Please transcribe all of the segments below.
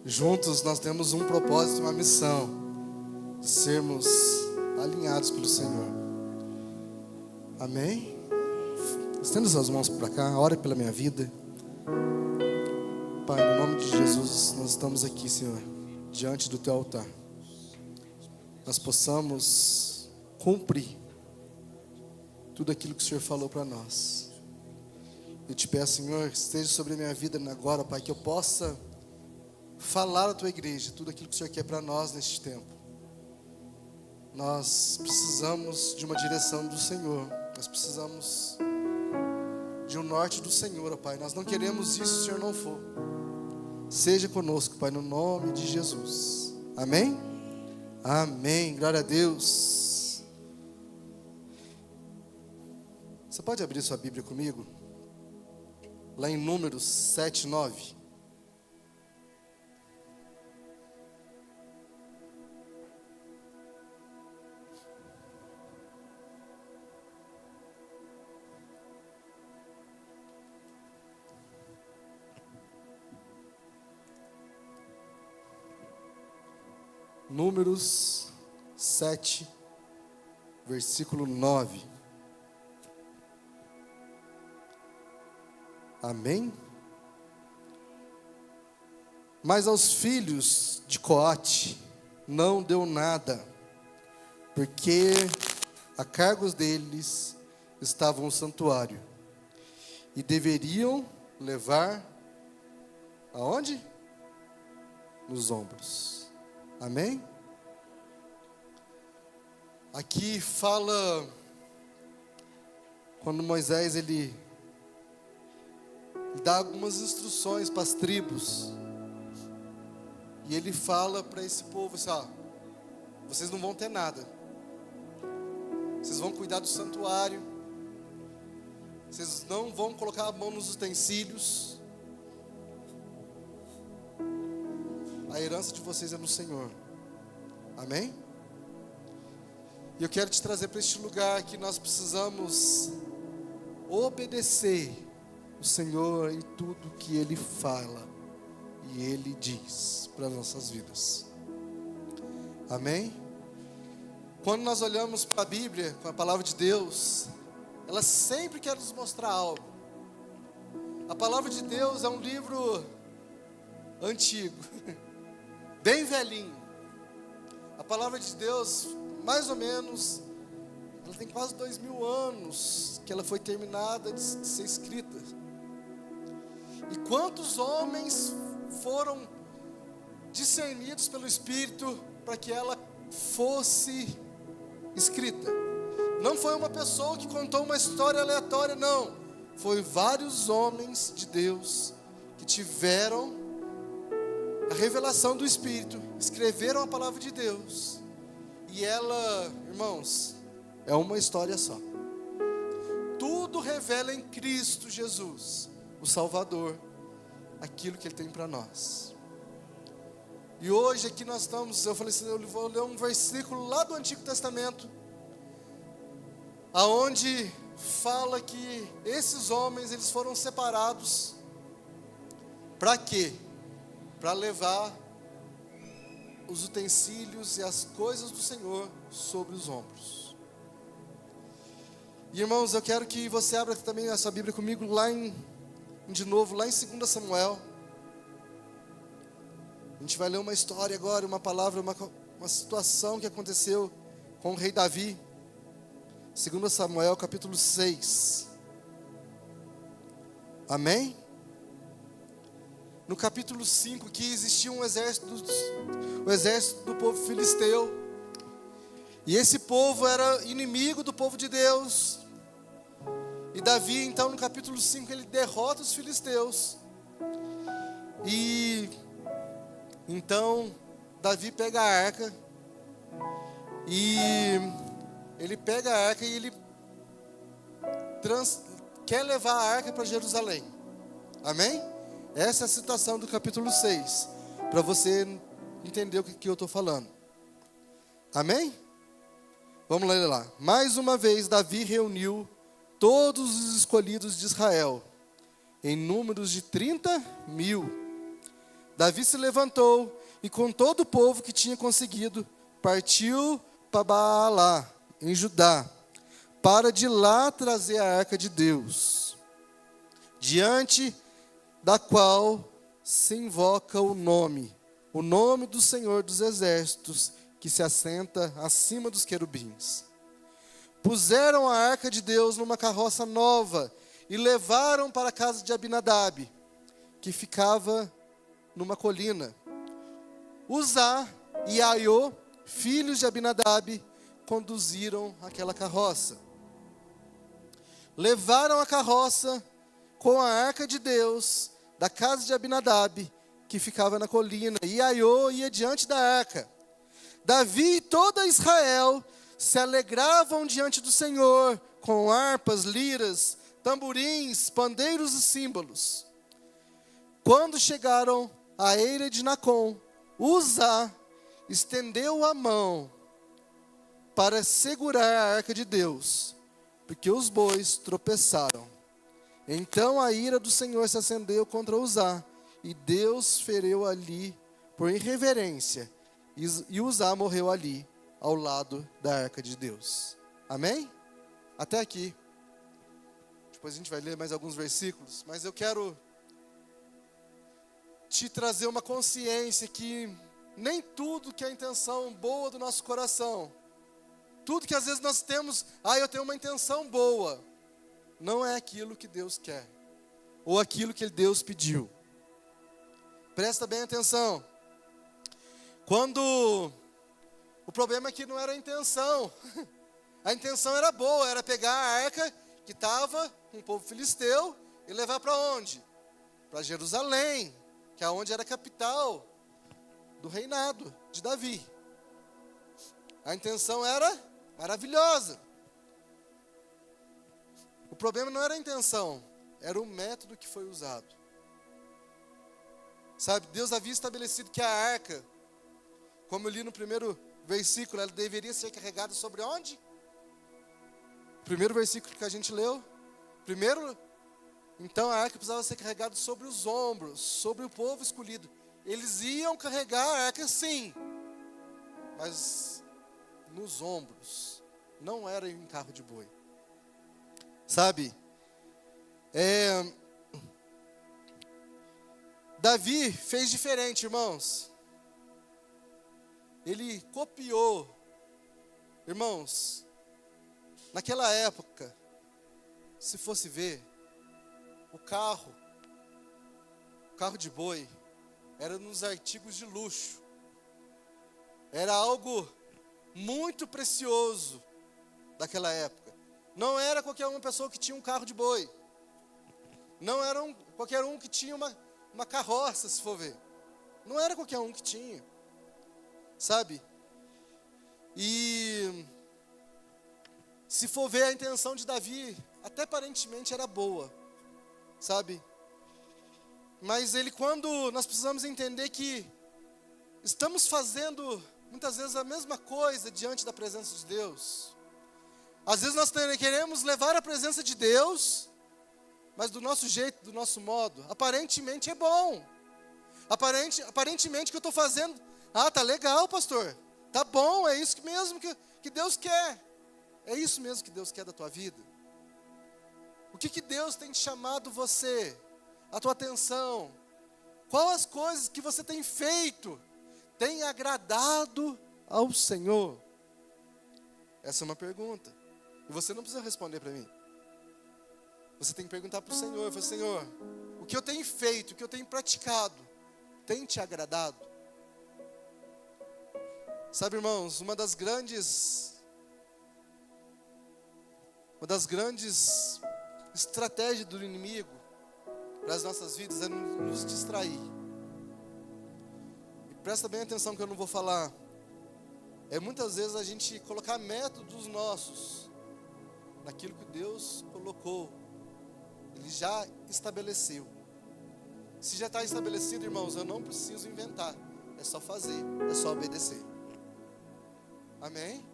Juntos nós temos um propósito e uma missão de sermos alinhados pelo Senhor. Amém? Estenda suas mãos para cá, ore pela minha vida. Pai, no nome de Jesus, nós estamos aqui, Senhor, diante do Teu altar. Nós possamos cumprir tudo aquilo que o Senhor falou para nós. Eu te peço, Senhor, que esteja sobre a minha vida agora, Pai, que eu possa falar à Tua igreja tudo aquilo que o Senhor quer para nós neste tempo. Nós precisamos de uma direção do Senhor. Nós precisamos de um norte do Senhor, ó Pai. Nós não queremos isso se o Senhor não for. Seja conosco, Pai, no nome de Jesus. Amém? Amém. Glória a Deus. Você pode abrir sua Bíblia comigo? Lá em Números 7, 9. Números 7, versículo 9. Amém? Mas aos filhos de Coate não deu nada, porque a cargos deles estava o santuário, e deveriam levar aonde? Nos ombros. Amém? Aqui fala quando Moisés ele dá algumas instruções para as tribos. E ele fala para esse povo assim, ó, vocês não vão ter nada. Vocês vão cuidar do santuário. Vocês não vão colocar a mão nos utensílios. A herança de vocês é no Senhor. Amém? E eu quero te trazer para este lugar que nós precisamos obedecer o Senhor em tudo que Ele fala e Ele diz para as nossas vidas. Amém? Quando nós olhamos para a Bíblia, com a palavra de Deus, ela sempre quer nos mostrar algo. A palavra de Deus é um livro antigo, bem velhinho. A palavra de Deus, mais ou menos, ela tem quase 2000 anos que ela foi terminada de ser escrita. E quantos homens foram discernidos pelo Espírito para que ela fosse escrita? Não foi uma pessoa que contou uma história aleatória, não. Foi vários homens de Deus que tiveram a revelação do Espírito, escreveram a palavra de Deus. E ela, irmãos, é uma história só. Tudo revela em Cristo Jesus, o Salvador, aquilo que Ele tem para nós. E hoje aqui nós estamos, eu falei assim, eu vou ler um versículo lá do Antigo Testamento, aonde fala que esses homens, eles foram separados, para quê? Para levar os utensílios e as coisas do Senhor sobre os ombros. E irmãos, eu quero que você abra também a sua Bíblia comigo lá de novo, lá em 2 Samuel. A gente vai ler uma história agora, uma palavra, uma situação que aconteceu com o rei Davi. 2 Samuel capítulo 6. Amém? No capítulo 5, que existia o exército do povo filisteu. E esse povo era inimigo do povo de Deus. E Davi, então, no capítulo 5, ele derrota os filisteus. E então, Davi pega a arca. E ele pega a arca e ele quer levar a arca para Jerusalém. Amém? Essa é a situação do capítulo 6, para você entender o que eu estou falando. Amém? Vamos ler lá. Mais uma vez Davi reuniu todos os escolhidos de Israel, em números de 30.000, Davi se levantou e com todo o povo que tinha conseguido, partiu para Baalá, em Judá, para de lá trazer a arca de Deus, diante da qual se invoca o nome do Senhor dos Exércitos, que se assenta acima dos querubins. Puseram a arca de Deus numa carroça nova e levaram para a casa de Abinadab, que ficava numa colina. Uzá e Aiô, filhos de Abinadab, conduziram aquela carroça. Levaram a carroça com a arca de Deus da casa de Abinadab, que ficava na colina, e Aiô ia diante da arca. Davi e toda Israel se alegravam diante do Senhor, com harpas, liras, tamborins, pandeiros e símbolos. Quando chegaram à eira de Nacon, Uzá estendeu a mão para segurar a arca de Deus, porque os bois tropeçaram. Então a ira do Senhor se acendeu contra Uzá, e Deus feriu ali por irreverência, e Uzá morreu ali, ao lado da arca de Deus. Amém? Até aqui. Depois a gente vai ler mais alguns versículos, mas eu quero te trazer uma consciência que nem tudo que é a intenção boa do nosso coração, tudo que às vezes nós temos, eu tenho uma intenção boa, não é aquilo que Deus quer, ou aquilo que Deus pediu. Presta bem atenção. Quando o problema é que não era a intenção, a intenção era boa, era pegar a arca que estava com o povo filisteu e levar para onde? Para Jerusalém, que é onde era a capital do reinado de Davi. A intenção era maravilhosa. O problema não era a intenção, era o método que foi usado. Sabe, Deus havia estabelecido que a arca, como eu li no primeiro versículo, ela deveria ser carregada sobre onde? O primeiro versículo que a gente leu. Então a arca precisava ser carregada sobre os ombros, sobre o povo escolhido. Eles iam carregar a arca sim, mas nos ombros, não era em carro de boi. Sabe, Davi fez diferente, irmãos. Ele copiou, irmãos, naquela época, se fosse ver, o carro de boi, era nos artigos de luxo, era algo muito precioso daquela época. Não era qualquer uma pessoa que tinha um carro de boi, não era qualquer um que tinha uma carroça, se for ver, não era qualquer um que tinha, sabe? E se for ver, a intenção de Davi até aparentemente era boa, sabe? Mas quando nós precisamos entender que estamos fazendo muitas vezes a mesma coisa diante da presença de Deus. Às vezes nós queremos levar a presença de Deus, mas do nosso jeito, do nosso modo. Aparentemente é bom. Aparentemente o que eu estou fazendo, tá legal, pastor. Tá bom, é isso mesmo que Deus quer. É isso mesmo que Deus quer da tua vida. O que Deus tem chamado você, a tua atenção? Qual as coisas que você tem feito tem agradado ao Senhor? Essa é uma pergunta. E você não precisa responder para mim. Você tem que perguntar para o Senhor. Senhor, o que eu tenho feito, o que eu tenho praticado, tem te agradado? Sabe, irmãos, uma das grandes estratégias do inimigo para as nossas vidas é nos distrair. E presta bem atenção que eu não vou falar. Muitas vezes a gente colocar métodos nossos naquilo que Deus colocou, Ele já estabeleceu. Se já está estabelecido, irmãos, eu não preciso inventar, é só fazer, é só obedecer. Amém?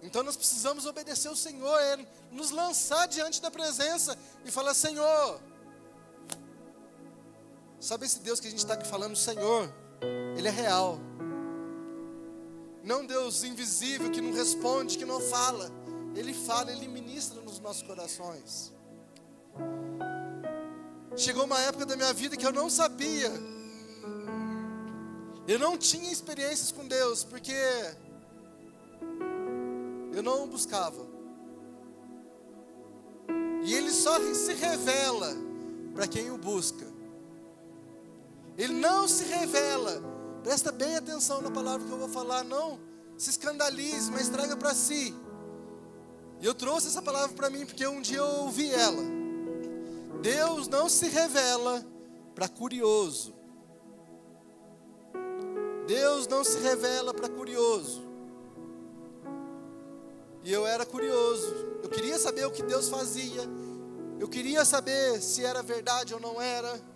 Então nós precisamos obedecer ao Senhor, nos lançar diante da presença e falar: Senhor, Sabe esse Deus que a gente está aqui falando, o Senhor, Ele é real. Não Deus invisível, que não responde, que não fala. Ele fala, Ele ministra nos nossos corações. Chegou uma época da minha vida que eu não sabia. Eu não tinha experiências com Deus, porque eu não o buscava. E Ele só se revela para quem o busca. Ele não se revela. Presta bem atenção na palavra que eu vou falar. Não se escandalize, mas traga para si. E eu trouxe essa palavra para mim porque um dia eu ouvi ela. Deus não se revela para curioso. Deus não se revela para curioso. E eu era curioso. Eu queria saber o que Deus fazia. Eu queria saber se era verdade ou não era.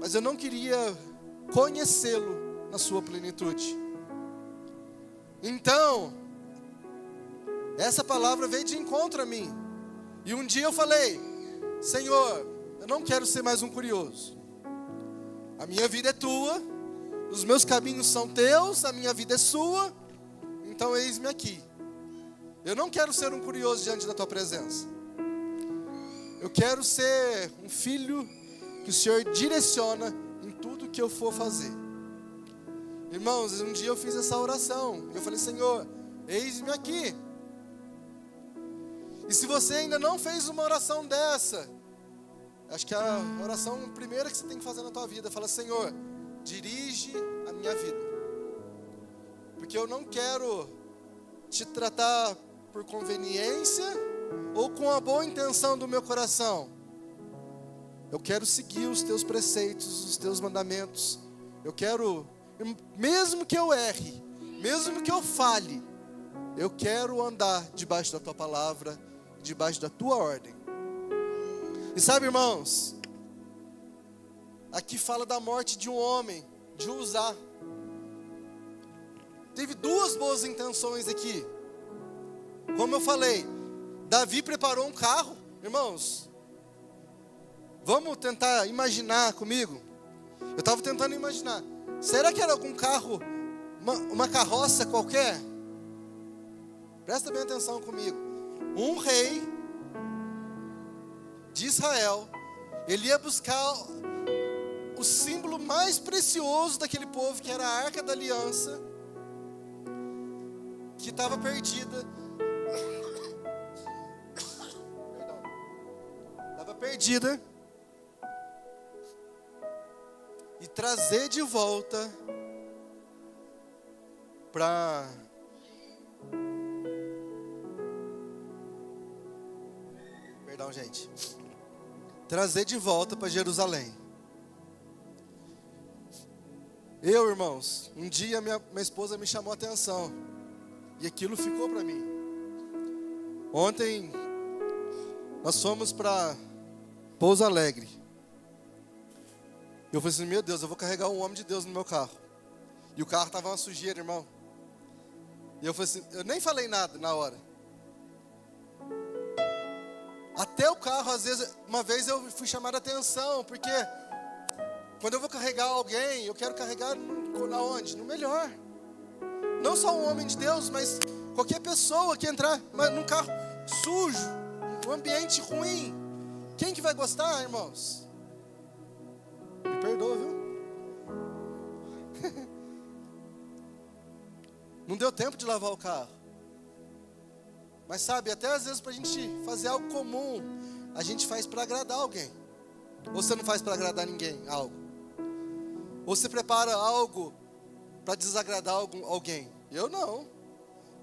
Mas eu não queria conhecê-lo na sua plenitude. Então, essa palavra veio de encontro a mim. E um dia eu falei: Senhor, eu não quero ser mais um curioso. A minha vida é tua, os meus caminhos são teus, a minha vida é sua. Então eis-me aqui. Eu não quero ser um curioso diante da tua presença. Eu quero ser um filho que o Senhor direciona em tudo que eu for fazer. Irmãos, um dia eu fiz essa oração. Eu falei: Senhor, eis-me aqui. E se você ainda não fez uma oração dessa, acho que a oração primeira que você tem que fazer na tua vida, fala: Senhor, dirige a minha vida. Porque eu não quero te tratar por conveniência ou com a boa intenção do meu coração. Eu quero seguir os teus preceitos, os teus mandamentos. Eu quero, mesmo que eu erre, mesmo que eu falhe, eu quero andar debaixo da tua palavra, debaixo da tua ordem. E sabe, irmãos, aqui fala da morte de um homem, de Uzá. Teve duas boas intenções aqui. Como eu falei, Davi preparou um carro. Irmãos, vamos tentar imaginar comigo. Eu estava tentando imaginar. Será que era algum carro, uma carroça qualquer? Presta bem atenção comigo. Um rei de Israel, ele ia buscar o símbolo mais precioso daquele povo, que era a Arca da Aliança, que estava perdida. Estava perdida. E trazer de volta para gente. Trazer de volta para Jerusalém. Irmãos, um dia minha esposa me chamou a atenção. E aquilo ficou para mim. Ontem nós fomos para Pouso Alegre. Eu falei assim: meu Deus, eu vou carregar um homem de Deus no meu carro. E o carro estava uma sujeira, irmão. E eu falei assim, eu nem falei nada na hora. Até o carro, às vezes, uma vez eu fui chamar a atenção, porque quando eu vou carregar alguém, eu quero carregar aonde? No melhor. Não só um homem de Deus, mas qualquer pessoa que entrar num carro sujo, um ambiente ruim. Quem que vai gostar, irmãos? Me perdoa, viu? Não deu tempo de lavar o carro. Mas sabe, até às vezes para a gente fazer algo comum, a gente faz para agradar alguém. Ou você não faz para agradar ninguém, algo. Ou você prepara algo para desagradar alguém. Eu não.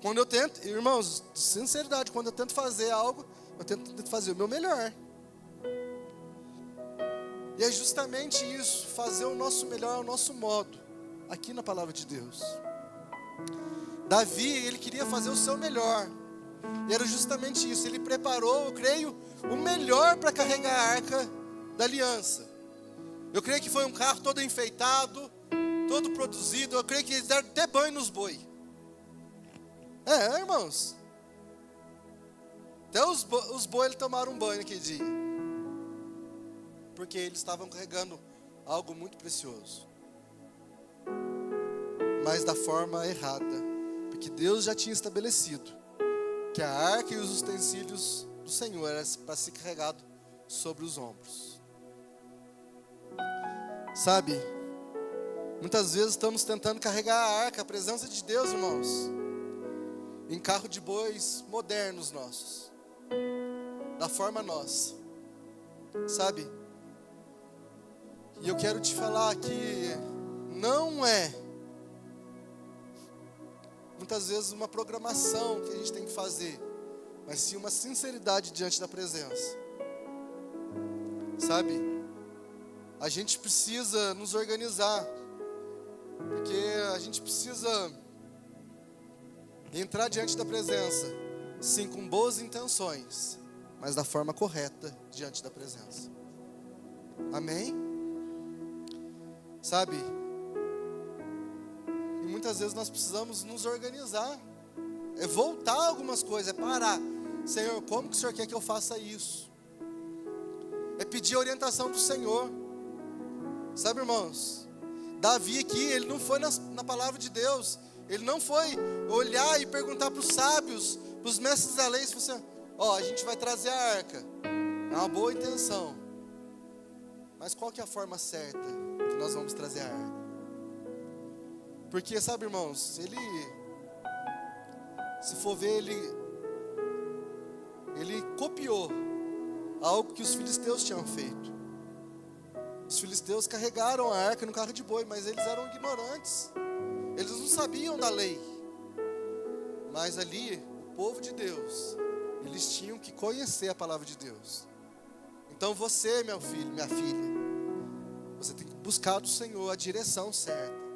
Quando eu tento, irmãos, sinceridade, quando eu tento fazer algo, eu tento fazer o meu melhor. E é justamente isso, fazer o nosso melhor ao nosso modo, aqui na palavra de Deus. Davi, ele queria fazer o seu melhor. E era justamente isso, ele preparou, eu creio, o melhor para carregar a Arca da Aliança. Eu creio que foi um carro todo enfeitado, todo produzido. Eu creio que eles deram até banho nos boi. Irmãos. Até os boi eles tomaram um banho aquele dia. porque eles estavam carregando algo muito precioso, mas da forma errada, porque Deus já tinha estabelecido que a arca e os utensílios do Senhor eram para ser carregado sobre os ombros. Sabe, muitas vezes estamos tentando carregar a arca, a presença de Deus, irmãos, em carro de bois modernos nossos, da forma nossa, sabe? E eu quero te falar que não é muitas vezes uma programação que a gente tem que fazer, mas sim uma sinceridade diante da presença, sabe? A gente precisa nos organizar, porque a gente precisa entrar diante da presença, sim, com boas intenções, mas da forma correta diante da presença. Amém? Sabe? E muitas vezes nós precisamos nos organizar, é voltar algumas coisas, é parar. Senhor, como que o Senhor quer que eu faça isso? É pedir a orientação do Senhor. Sabe, irmãos, Davi aqui, ele não foi na palavra de Deus, ele não foi olhar e perguntar para os sábios, para os mestres da lei, se você, a gente vai trazer a arca, é uma boa intenção, mas qual que é a forma certa que nós vamos trazer a arca? Porque, sabe, irmãos, se for ver, ele copiou algo que os filisteus tinham feito. Os filisteus carregaram a arca no carro de boi, mas eles eram ignorantes, eles não sabiam da lei. Mas ali, o povo de Deus, eles tinham que conhecer a palavra de Deus. Então você, meu filho, minha filha, você tem que buscar do Senhor a direção certa.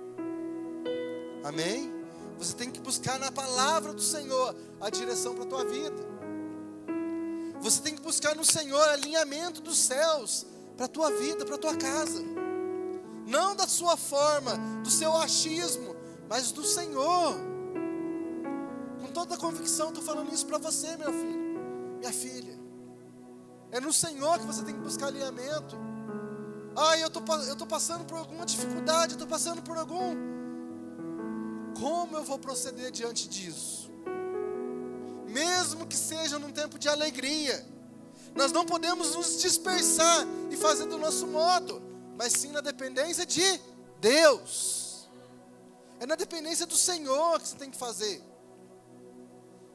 Amém? Você tem que buscar na palavra do Senhor a direção para a tua vida. Você tem que buscar no Senhor alinhamento dos céus para a tua vida, para a tua casa. Não da sua forma, do seu achismo, mas do Senhor. Com toda a convicção, estou falando isso para você, meu filho, minha filha. É no Senhor que você tem que buscar alinhamento. Eu estou passando por alguma dificuldade, eu estou passando por como eu vou proceder diante disso? Mesmo que seja num tempo de alegria, nós não podemos nos dispersar e fazer do nosso modo, mas sim na dependência de Deus. É na dependência do Senhor que você tem que fazer,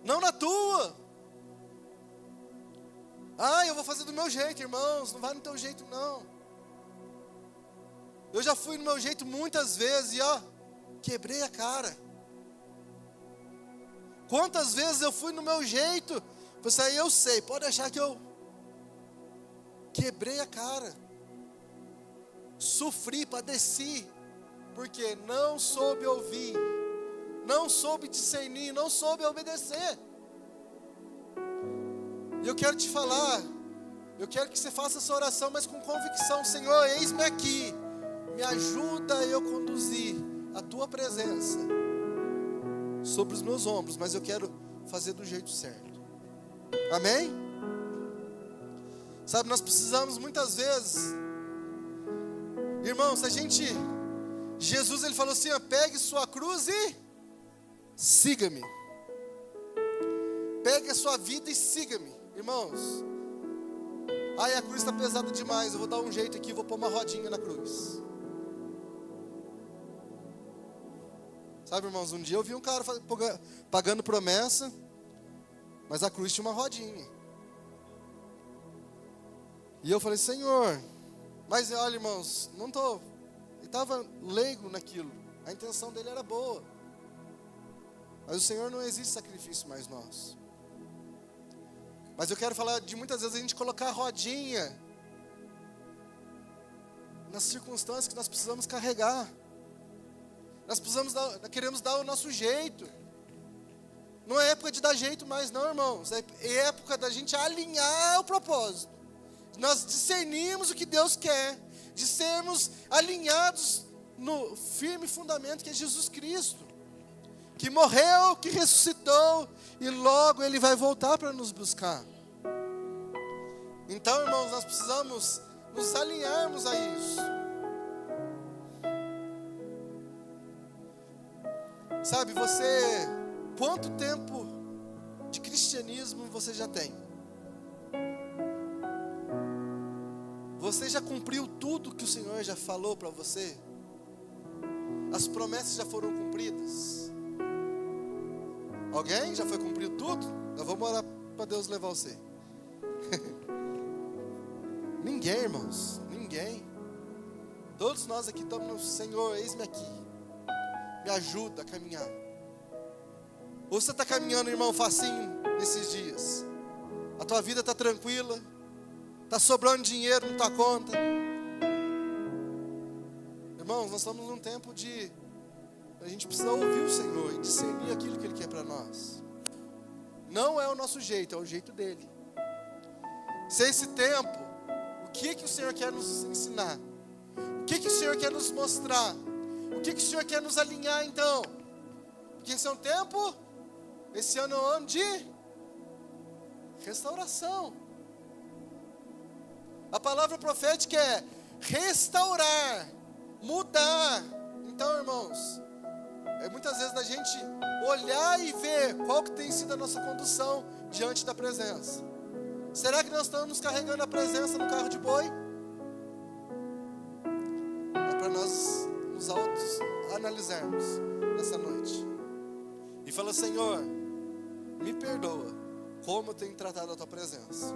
não na tua. Eu vou fazer do meu jeito, irmãos. Não vai no teu jeito, não. Eu já fui no meu jeito muitas vezes e quebrei a cara. Quantas vezes eu fui no meu jeito, eu sei, pode achar que eu quebrei a cara, sofri, padeci, porque não soube ouvir, não soube discernir, não soube obedecer. E eu quero te falar, eu quero que você faça essa oração, mas com convicção. Senhor, eis-me aqui, me ajuda a eu conduzir a tua presença sobre os meus ombros, mas eu quero fazer do jeito certo. Amém? Sabe, nós precisamos muitas vezes, irmãos, Jesus ele falou assim, pegue sua cruz e siga-me. Pegue a sua vida e siga-me. Irmãos, a cruz está pesada demais, eu vou dar um jeito aqui, vou pôr uma rodinha na cruz. Sabe, irmãos, um dia eu vi um cara pagando promessa, mas a cruz tinha uma rodinha. E eu falei, Senhor, mas olha, irmãos, ele estava leigo naquilo, a intenção dele era boa, mas o Senhor não existe sacrifício mais nosso. Mas eu quero falar de muitas vezes a gente colocar a rodinha nas circunstâncias que nós precisamos carregar. Nós queremos dar o nosso jeito. Não é época de dar jeito mais não, irmãos. É época da gente alinhar o propósito. Nós discernimos o que Deus quer, de sermos alinhados no firme fundamento que é Jesus Cristo, que morreu, que ressuscitou, e logo Ele vai voltar para nos buscar. Então, irmãos, nós precisamos nos alinharmos a isso. Sabe, quanto tempo de cristianismo você já tem? Você já cumpriu tudo que o Senhor já falou para você? As promessas já foram cumpridas? Alguém já foi cumprido tudo? Nós vamos orar para Deus levar você. Ninguém, irmãos, ninguém. Todos nós aqui estamos no Senhor, eis-me aqui. Me ajuda a caminhar. Ou você está caminhando, irmão, facinho nesses dias? A tua vida está tranquila? Está sobrando dinheiro na tua conta? Irmãos, nós estamos num tempo de... A gente precisa ouvir o Senhor e discernir aquilo que Ele quer para nós. Não é o nosso jeito, é o jeito dEle. Se é esse tempo, o que o Senhor quer nos ensinar? O que o Senhor quer nos mostrar? O que o Senhor quer nos alinhar então? Porque esse é um tempo, esse ano é um ano de restauração. A palavra profética é restaurar, mudar. Então, irmãos, muitas vezes da gente olhar e ver qual que tem sido a nossa condução diante da presença. Será que nós estamos carregando a presença no carro de boi? É para nós nos auto-analisarmos nessa noite. E fala: Senhor, me perdoa como eu tenho tratado a Tua presença.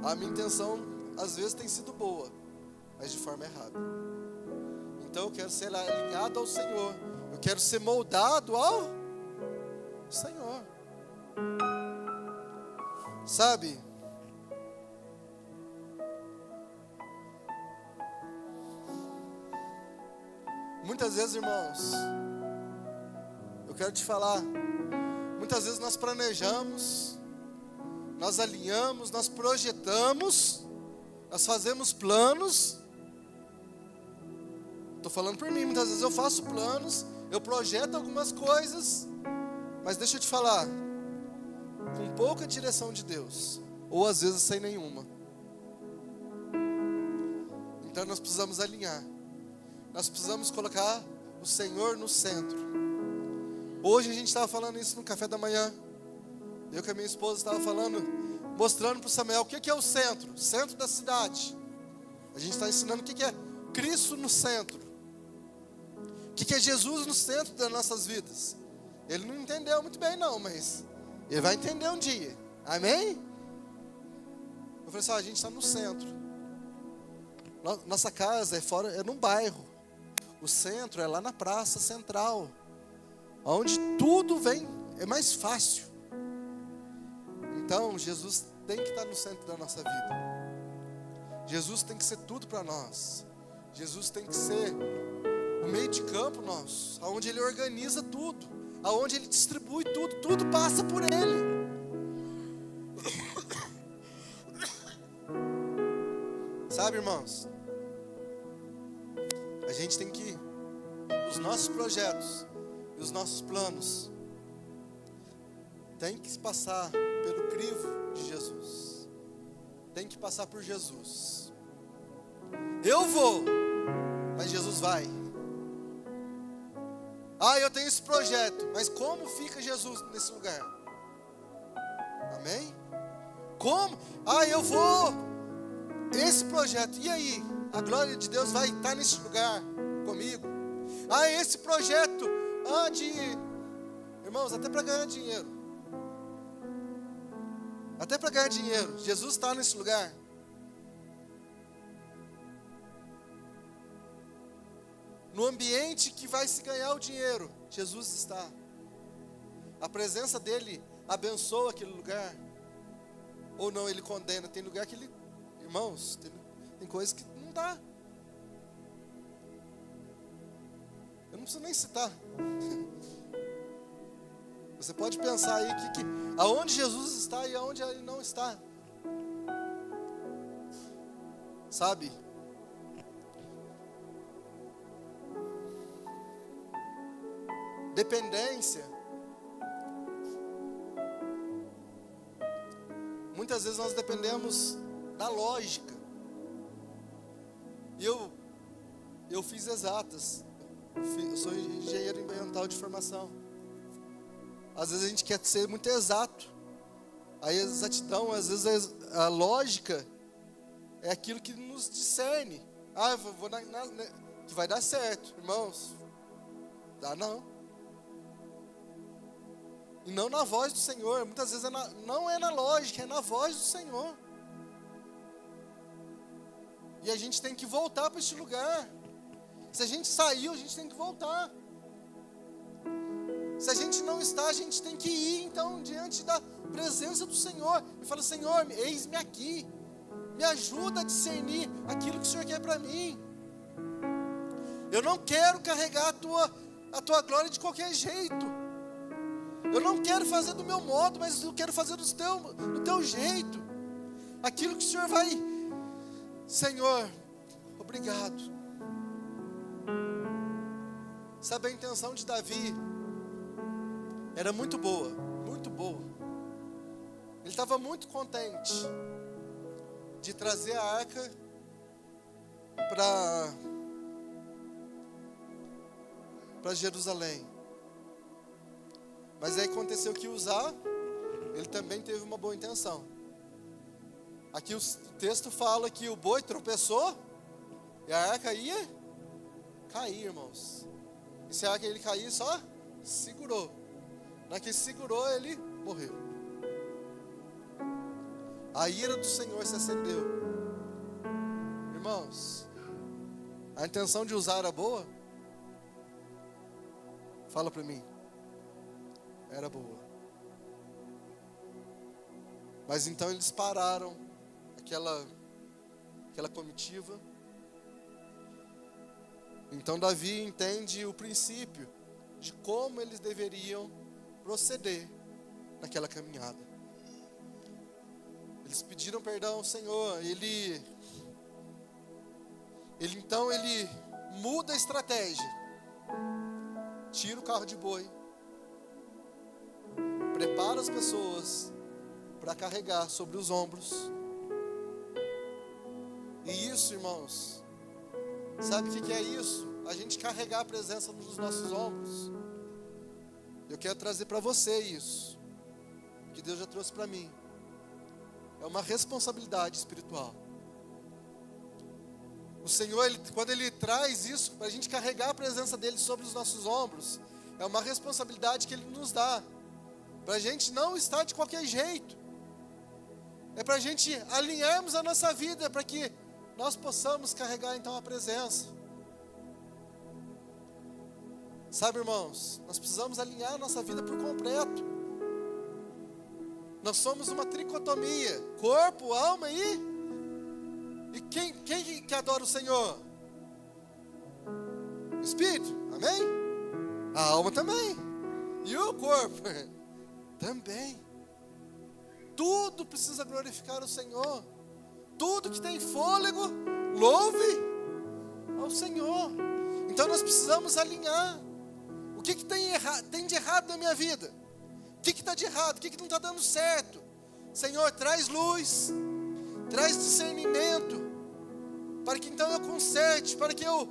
A minha intenção às vezes tem sido boa, mas de forma errada. Então eu quero ser alinhado ao Senhor. Eu quero ser moldado ao Senhor. Sabe? Muitas vezes, irmãos, eu quero te falar, muitas vezes nós planejamos, nós alinhamos, nós projetamos, nós fazemos planos. Estou falando por mim, muitas vezes eu faço planos, eu projeto algumas coisas, mas deixa eu te falar, com pouca direção de Deus, ou às vezes sem nenhuma. Então nós precisamos alinhar, nós precisamos colocar o Senhor no centro. Hoje a gente estava falando isso no café da manhã, eu com a minha esposa estava falando, mostrando para o Samuel o que é o centro da cidade. A gente está ensinando o que é Cristo no centro, o que é Jesus no centro das nossas vidas. Ele não entendeu muito bem não, mas ele vai entender um dia, amém? Eu falei assim: a gente está no centro, nossa casa é fora, é num bairro, o centro é lá na praça central, onde tudo vem, é mais fácil. Então Jesus tem que estar no centro da nossa vida. Jesus tem que ser tudo para nós. Jesus tem que ser o meio de campo nosso, aonde Ele organiza tudo, aonde Ele distribui tudo, tudo passa por Ele. Sabe, irmãos, a gente tem que, os nossos projetos e os nossos planos tem que passar pelo crivo de Jesus, tem que passar por Jesus. Eu vou, mas Jesus vai. Eu tenho esse projeto, mas como fica Jesus nesse lugar? Amém? Como? Eu vou, esse projeto, e aí? A glória de Deus vai estar nesse lugar comigo? Esse projeto, irmãos, até para ganhar dinheiro. Até para ganhar dinheiro, Jesus está nesse lugar. No ambiente que vai se ganhar o dinheiro, Jesus está. A presença dEle abençoa aquele lugar. Ou não, Ele condena. Tem lugar que Ele, irmãos, tem coisas que não dá. Eu não preciso nem citar. Você pode pensar aí que aonde Jesus está e aonde Ele não está. Sabe? Dependência. Muitas vezes nós dependemos da lógica. E eu fiz exatas. Eu sou engenheiro ambiental de formação. Às vezes a gente quer ser muito exato. Aí a exatidão, às vezes a lógica é aquilo que nos discerne. Eu vou que vai dar certo. Irmãos, dá não. E não na voz do Senhor. Muitas vezes não é na lógica, é na voz do Senhor. E a gente tem que voltar para este lugar. Se a gente saiu, a gente tem que voltar. Se a gente não está, a gente tem que ir, então, diante da presença do Senhor. E fala, Senhor, eis-me aqui. Me ajuda a discernir aquilo que o Senhor quer para mim. Eu não quero carregar a tua glória de qualquer jeito. Eu não quero fazer do meu modo, mas eu quero fazer do teu jeito. Aquilo que o Senhor vai... Senhor, obrigado. Sabe, a intenção de Davi era muito boa, muito boa. Ele estava muito contente de trazer a arca para Jerusalém. Mas aí aconteceu que Uzá, ele também teve uma boa intenção. Aqui o texto fala que o boi tropeçou e a arca ia cair, irmãos. E se a arca ele cair, só segurou. Na que segurou, ele morreu. A ira do Senhor se acendeu. Irmãos, a intenção de Uzá era boa? Fala para mim. Era boa. Mas então eles pararam aquela comitiva. Então Davi entende o princípio de como eles deveriam proceder naquela caminhada. Eles pediram perdão ao Senhor. Ele muda a estratégia. Tira o carro de boi. Prepara as pessoas para carregar sobre os ombros. E isso, irmãos, sabe o que é isso? A gente carregar a presença nos nossos ombros. Eu quero trazer para você isso, que Deus já trouxe para mim. É uma responsabilidade espiritual. O Senhor, quando Ele traz isso, para a gente carregar a presença dEle sobre os nossos ombros, é uma responsabilidade que Ele nos dá. Para a gente não estar de qualquer jeito. É para a gente alinharmos a nossa vida, para que nós possamos carregar então a presença. Sabe, irmãos, nós precisamos alinhar a nossa vida por completo. Nós somos uma tricotomia, corpo, alma e quem que adora o Senhor? O Espírito, amém? A alma também. E o corpo também. Tudo precisa glorificar o Senhor. Tudo que tem fôlego, louve ao Senhor. Então nós precisamos alinhar. O que tem de errado na minha vida? O que está de errado? O que não está dando certo? Senhor, traz luz, traz discernimento, para que então eu conserte, para que eu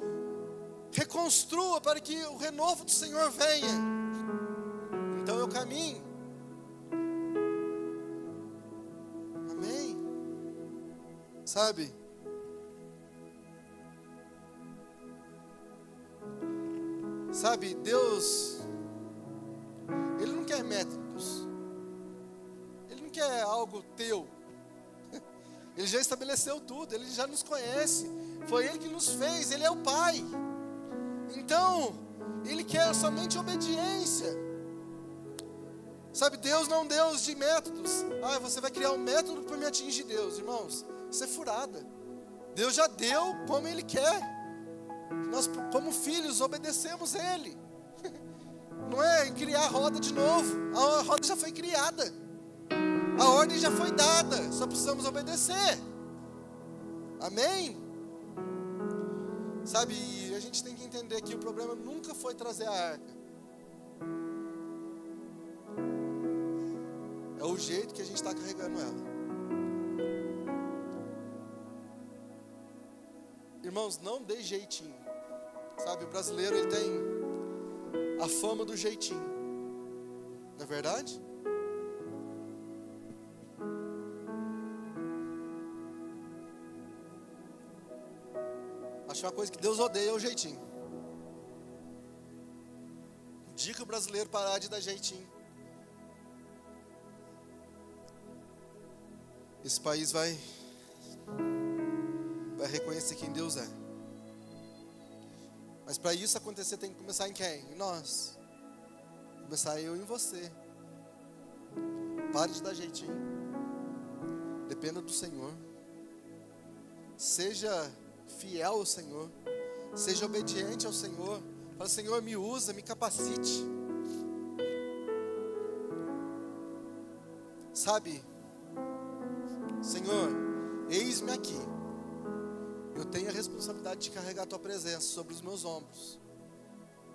reconstrua, para que o renovo do Senhor venha. Então eu caminho. Amém? Sabe? Sabe, Deus, Ele não quer métodos. Ele não quer algo teu. Ele já estabeleceu tudo, Ele já nos conhece. Foi Ele que nos fez, Ele é o Pai. Então, Ele quer somente obediência. Sabe, Deus não é um Deus de métodos. Você vai criar um método para me atingir Deus. Irmãos, isso é furada. Deus já deu como Ele quer. Nós, como filhos, obedecemos Ele. Não é criar a roda de novo. A roda já foi criada. A ordem já foi dada. Só precisamos obedecer. Amém? Sabe, e a gente tem que entender que o problema nunca foi trazer a arca. É o jeito que a gente está carregando ela. Irmãos, não dê jeitinho. Sabe, o brasileiro, ele tem a fama do jeitinho. Não é verdade? Acho uma coisa que Deus odeia é o jeitinho. O dia que o brasileiro parar de dar jeitinho, esse país vai reconhecer quem Deus é. Mas para isso acontecer tem que começar em quem? Em nós. Começar eu e em você. Pare de dar jeitinho. Dependa do Senhor. Seja fiel ao Senhor. Seja obediente ao Senhor. Fala, Senhor, me usa, me capacite. Sabe, Senhor, eis-me aqui. Eu tenho a responsabilidade de carregar a tua presença sobre os meus ombros.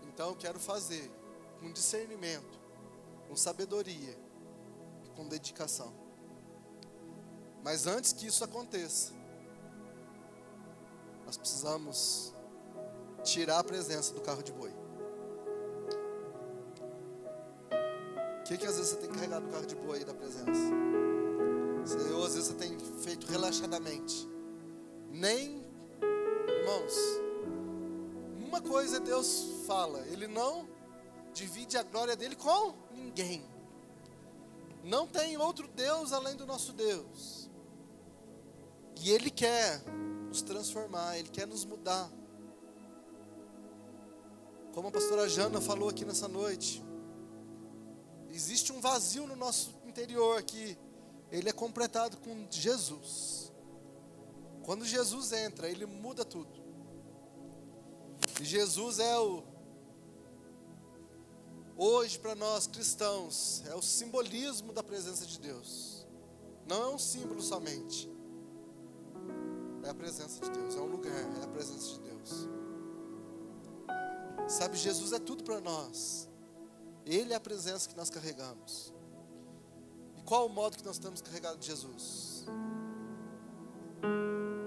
Então eu quero fazer com discernimento, com sabedoria e com dedicação. Mas antes que isso aconteça, nós precisamos tirar a presença do carro de boi. O que às vezes você tem carregado o carro de boi aí da presença? Ou às vezes você tem feito relaxadamente. Irmãos, uma coisa Deus fala, Ele não divide a glória dele com ninguém. Não tem outro Deus além do nosso Deus. E Ele quer nos transformar, Ele quer nos mudar. Como a pastora Jana falou aqui nessa noite, existe um vazio no nosso interior que ele é completado com Jesus. Quando Jesus entra, Ele muda tudo. E Jesus é hoje para nós cristãos, é o simbolismo da presença de Deus. Não é um símbolo somente. É a presença de Deus, é um lugar, é a presença de Deus. Sabe, Jesus é tudo para nós. Ele é a presença que nós carregamos. E qual o modo que nós temos carregado de Jesus?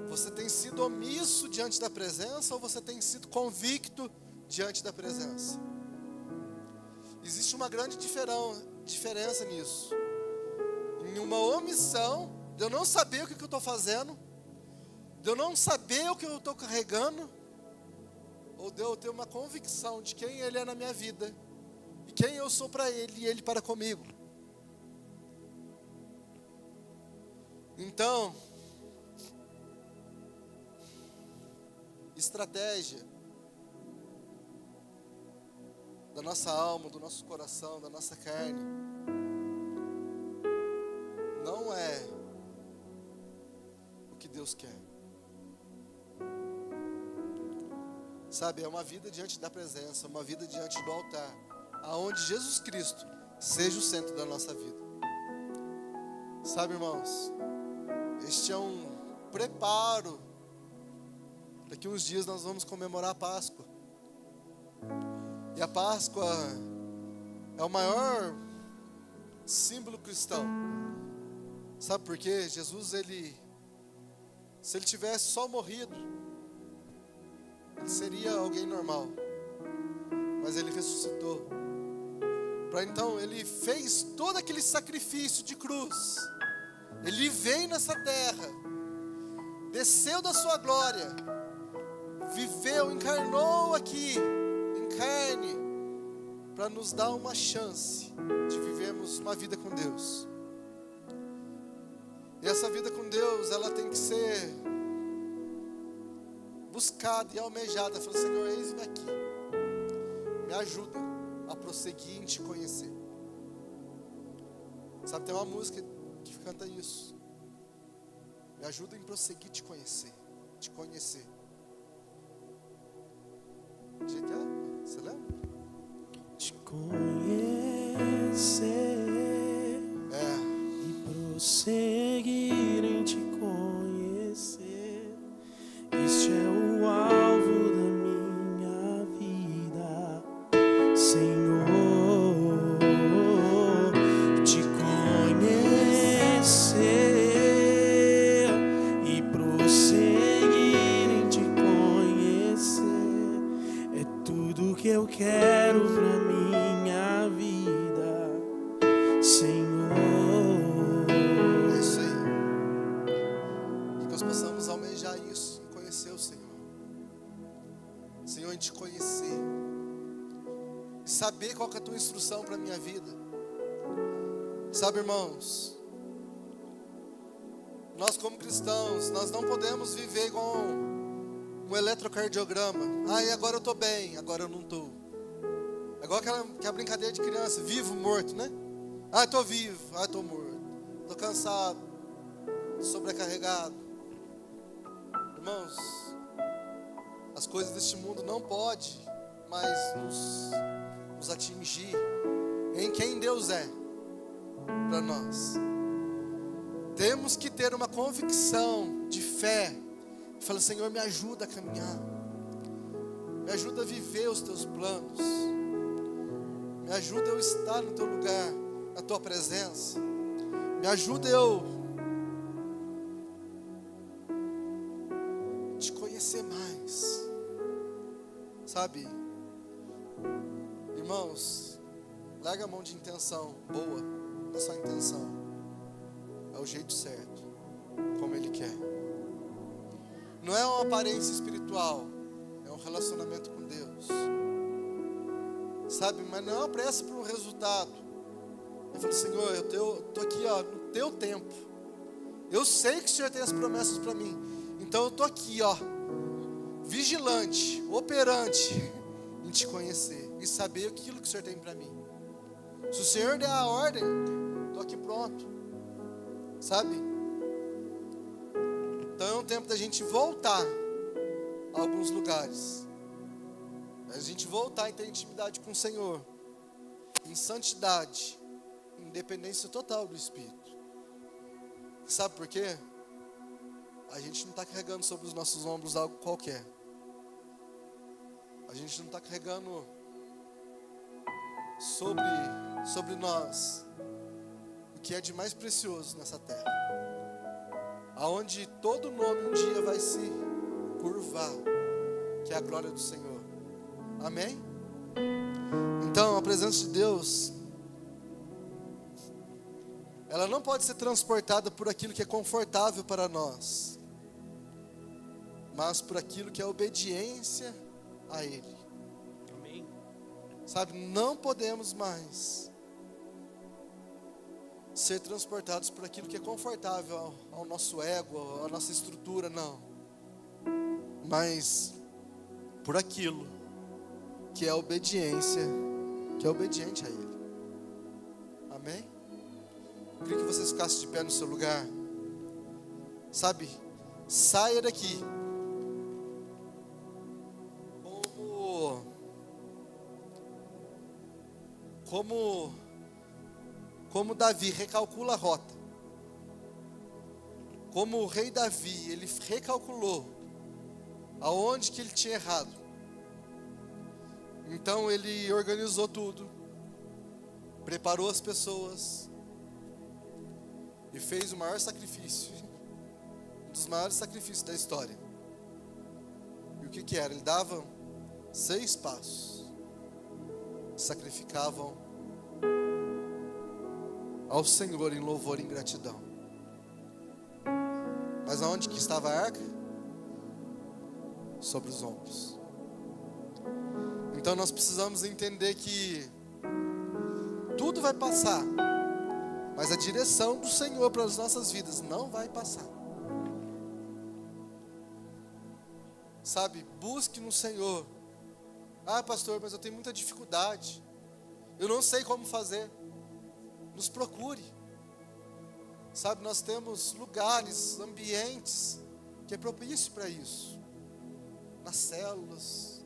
Você tem sido omisso diante da presença ou você tem sido convicto diante da presença? Existe uma grande diferença nisso. Em uma omissão, de eu não saber o que eu estou fazendo, de eu não saber o que eu estou carregando, ou de eu ter uma convicção de quem Ele é na minha vida, e quem eu sou para Ele e Ele para comigo. Então, estratégia da nossa alma, do nosso coração, da nossa carne, não é o que Deus quer. Sabe, é uma vida diante da presença, uma vida diante do altar, aonde Jesus Cristo seja o centro da nossa vida. Sabe, irmãos, este é um preparo. Daqui uns dias nós vamos comemorar a Páscoa. E a Páscoa é o maior símbolo cristão. Sabe por quê? Jesus, se ele tivesse só morrido, ele seria alguém normal. Mas ele ressuscitou. Então ele fez todo aquele sacrifício de cruz. Ele veio nessa terra, desceu da sua glória, viveu, encarnou aqui em carne, para nos dar uma chance de vivermos uma vida com Deus. E essa vida com Deus, ela tem que ser buscada e almejada. Fala, Senhor, eis-me aqui, me ajuda a prosseguir em te conhecer. Sabe, tem uma música que canta isso. Me ajuda em prosseguir te conhecer. Te conhecer. Que jeito é? Você lembra? Te conhecer e prosseguir em te conhecer. Este é o alvo da minha vida, Senhor. Te conhecer e prosseguir em te tudo que eu quero pra minha vida, Senhor. É isso aí. Que nós possamos almejar isso e conhecer o Senhor. Senhor, em te conhecer. E saber qual que é a tua instrução para a minha vida. Sabe, irmãos, nós como cristãos, nós não podemos viver igual um eletrocardiograma. E agora eu estou bem, agora eu não estou. É igual aquela brincadeira de criança, vivo, morto, né? Estou vivo, estou morto. Estou cansado, sobrecarregado. Irmãos, as coisas deste mundo não podem mais nos atingir em quem Deus é para nós. Temos que ter uma convicção de fé. Fala, Senhor, me ajuda a caminhar. Me ajuda a viver os teus planos. Me ajuda eu estar no teu lugar, na tua presença. Me ajuda eu te conhecer mais. Sabe? Irmãos, larga a mão de intenção boa. Não é só intenção. É o jeito certo, como Ele quer. Não é uma aparência espiritual, é um relacionamento com Deus. Sabe, mas não é uma pressa por um resultado. Eu falo, Senhor, eu estou aqui no teu tempo. Eu sei que o Senhor tem as promessas para mim. Então eu estou aqui, vigilante, operante, em te conhecer e saber aquilo que o Senhor tem para mim. Se o Senhor der a ordem, estou aqui pronto. Sabe? Então é um tempo da gente voltar a alguns lugares. A gente voltar e ter intimidade com o Senhor, em santidade, em dependência total do Espírito. Sabe por quê? A gente não está carregando sobre os nossos ombros algo qualquer. A gente não está carregando sobre nós o que é de mais precioso nessa terra, aonde todo nome um dia vai se curvar, que é a glória do Senhor. Amém? Então a presença de Deus, ela não pode ser transportada por aquilo que é confortável para nós, mas por aquilo que é obediência a Ele. Amém. Sabe, não podemos mais ser transportados por aquilo que é confortável ao nosso ego, à nossa estrutura, não. Mas por aquilo que é obediência, que é obediente a Ele. Amém? Eu queria que vocês ficassem de pé no seu lugar. Sabe, saia daqui como Davi recalcula a rota. Como o rei Davi, ele recalculou aonde que ele tinha errado. Então ele organizou tudo, preparou as pessoas e fez o maior sacrifício, um dos maiores sacrifícios da história. E o que era? Ele dava 6 passos, sacrificavam ao Senhor em louvor e em gratidão. Mas aonde que estava a arca? Sobre os ombros. Então nós precisamos entender que tudo vai passar, mas a direção do Senhor para as nossas vidas não vai passar. Sabe, busque no Senhor. Pastor, mas eu tenho muita dificuldade, eu não sei como fazer. Nos procure. Sabe, nós temos lugares, ambientes que é propício para isso. Nas células.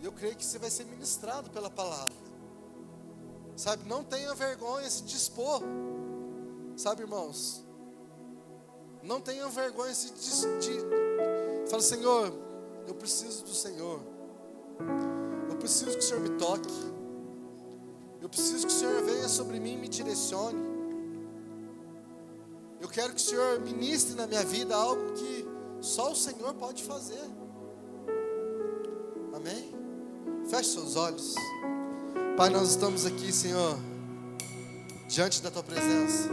E eu creio que você vai ser ministrado pela palavra. Sabe, não tenha vergonha de se dispor. Sabe, irmãos, não tenha vergonha de fala, Senhor, eu preciso do Senhor. Eu preciso que o Senhor me toque. Eu preciso que o Senhor venha sobre mim e me direcione. Eu quero que o Senhor ministre na minha vida algo que só o Senhor pode fazer. Amém? Feche seus olhos. Pai, nós estamos aqui, Senhor, diante da Tua presença.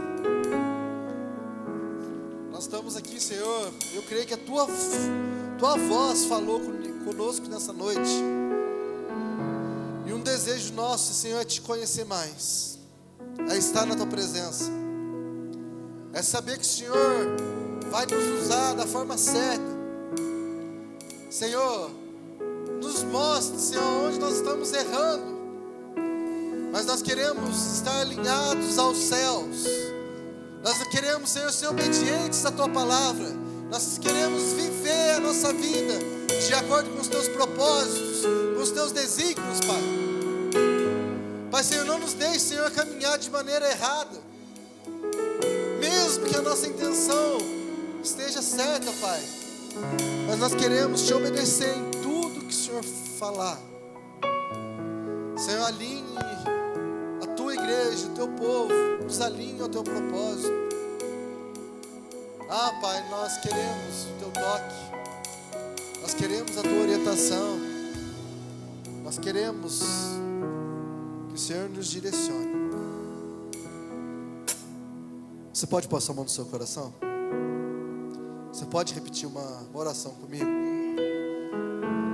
Nós estamos aqui, Senhor. Eu creio que a Tua voz falou conosco nessa noite. E um desejo nosso, Senhor, é Te conhecer mais. É estar na Tua presença. É saber que o Senhor vai nos usar da forma certa. Senhor, nos mostre, Senhor, onde nós estamos errando. Mas nós queremos estar alinhados aos céus. Nós queremos, Senhor, ser obedientes à Tua palavra. Nós queremos viver a nossa vida de acordo com os Teus propósitos, com os Teus desígnios, Pai. Pai, Senhor, não nos deixe, Senhor, caminhar de maneira errada. Mesmo que a nossa intenção esteja certa, Pai. Mas nós queremos Te obedecer em tudo que o Senhor falar. Senhor, alinhe a Tua igreja, o Teu povo, nos alinhe ao Teu propósito. Ah, Pai, nós queremos o Teu toque. Nós queremos a Tua orientação. Nós queremos que o Senhor nos direcione. Você pode pôr a sua mão no seu coração? Você pode repetir uma oração comigo?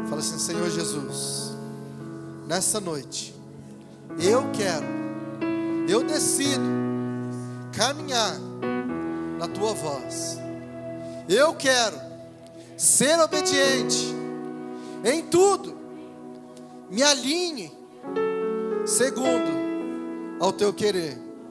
Fala assim: Senhor Jesus, nessa noite, eu decido caminhar na Tua voz. Eu quero ser obediente em tudo. Me alinhe segundo ao Teu querer.